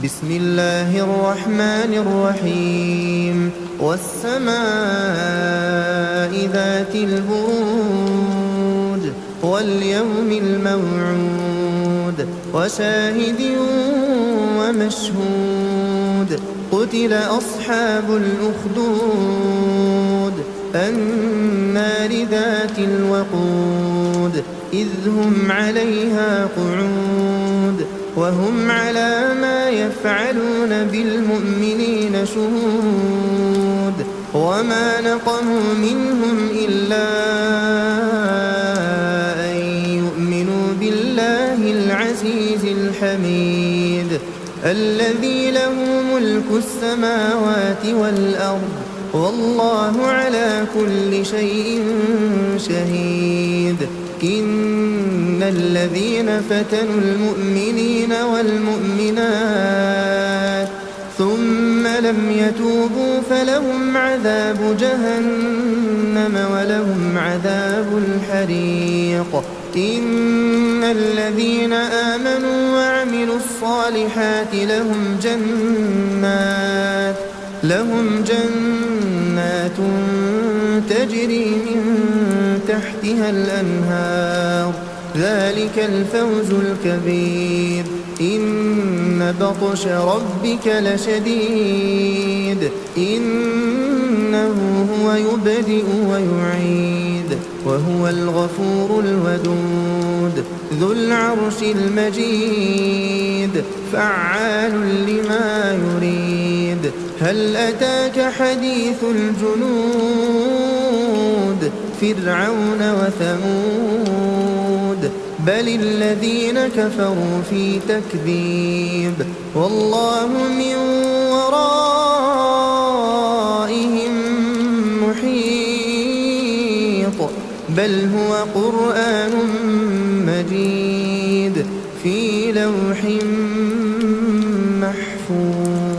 بسم الله الرحمن الرحيم والسماء ذات البروج واليوم الموعود وشاهد ومشهود قتل أصحاب الأخدود النار ذات الوقود إذ هم عليها قعود وهم على ما يفعلون بالمؤمنين شهود وما نقموا منهم إلا أن يؤمنوا بالله العزيز الحميد الذي له ملك السماوات والأرض والله على كل شيء شهيد إن الذين فتنوا المؤمنين والمؤمنات ثم لم يتوبوا فلهم عذاب جهنم ولهم عذاب الحريق إن الذين آمنوا وعملوا الصالحات لهم جنات تجري من تحتها الأنهار ذلك الفوز الكبير إن بطش ربك لشديد إنه هو يبدئ ويعيد وهو الغفور الودود ذو العرش المجيد فعال لما يريد هل أتاك حديث الجنود فرعون وثمود بل الذين كفروا في تكذيب والله من ورائهم محيط بل هو قرآن مجيد في لوح محفوظ.